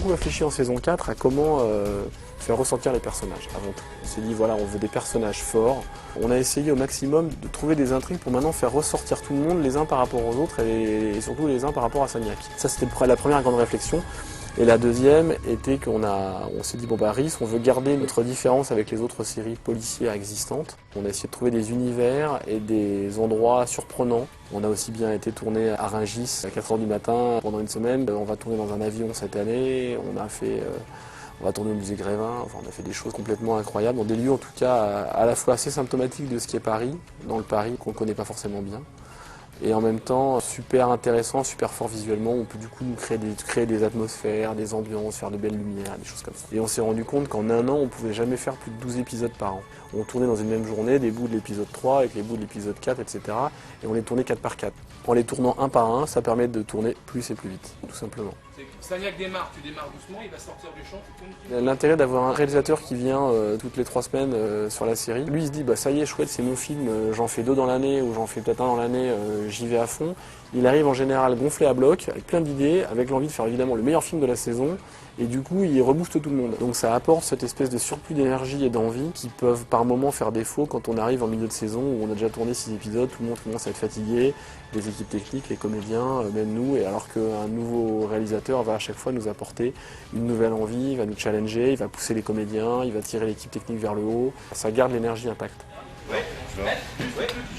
beaucoup réfléchi en saison 4 à comment faire ressentir les personnages avant tout. On s'est dit voilà, on veut des personnages forts. On a essayé au maximum de trouver des intrigues pour maintenant faire ressortir tout le monde les uns par rapport aux autres et surtout les uns par rapport à Sagnac. Ça c'était la première grande réflexion. Et la deuxième était qu'on s'est dit bon bah Riss, on veut garder notre différence avec les autres séries policières existantes. On a essayé de trouver des univers et des endroits surprenants. On a aussi bien été tourné à Rungis à 4h du matin pendant une semaine. On va tourner dans un avion cette année. On va tourner au musée Grévin. Enfin, on a fait des choses complètement incroyables dans des lieux en tout cas à la fois assez symptomatiques de ce qu'est Paris, dans le Paris qu'on ne connaît pas forcément bien. Et en même temps super intéressant, super fort visuellement, on peut du coup créer des atmosphères, des ambiances, faire de belles lumières, des choses comme ça. Et on s'est rendu compte qu'en un an, on pouvait jamais faire plus de 12 épisodes par an. On tournait dans une même journée des bouts de l'épisode 3 avec les bouts de l'épisode 4, etc. Et on les tournait 4 par 4. En les tournant un par un, ça permet de tourner plus et plus vite, tout simplement. Sagnac démarre, tu démarres doucement, il va sortir du champ, tu tournes. L'intérêt d'avoir un réalisateur qui vient toutes les 3 semaines sur la série, lui il se dit bah ça y est chouette c'est mon film, j'en fais 2 dans l'année ou j'en fais peut-être 1 dans l'année, j'y vais à fond. Il arrive en général gonflé à bloc, avec plein d'idées, avec l'envie de faire évidemment le meilleur film de la saison, et du coup il rebooste tout le monde. Donc ça apporte cette espèce de surplus d'énergie et d'envie qui peuvent par moments faire défaut quand on arrive en milieu de saison où on a déjà tourné 6 épisodes, tout le monde commence à être fatigué, les équipes techniques, les comédiens, même nous, et alors qu'un nouveau réalisateur va à chaque fois nous apporter une nouvelle envie, il va nous challenger, il va pousser les comédiens, il va tirer l'équipe technique vers le haut, ça garde l'énergie intacte.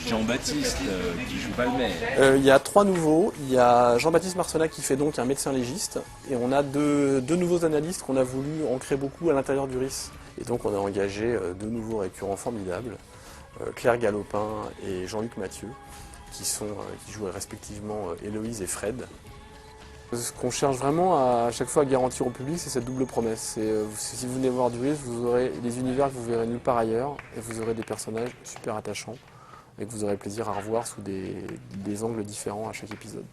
Jean-Baptiste qui joue Palmer. Il y a 3 nouveaux. Il y a Jean-Baptiste Marcenac qui fait donc un médecin légiste. Et on a deux nouveaux analystes qu'on a voulu ancrer beaucoup à l'intérieur du RIS. Et donc on a engagé 2 nouveaux récurrents formidables, Claire Galopin et Jean-Luc Mathieu, qui jouent respectivement Héloïse et Fred. Ce qu'on cherche vraiment à chaque fois à garantir au public, c'est cette double promesse. Si vous venez voir du RIS, vous aurez des univers que vous verrez nulle part ailleurs, et vous aurez des personnages super attachants, et que vous aurez plaisir à revoir sous des angles différents à chaque épisode.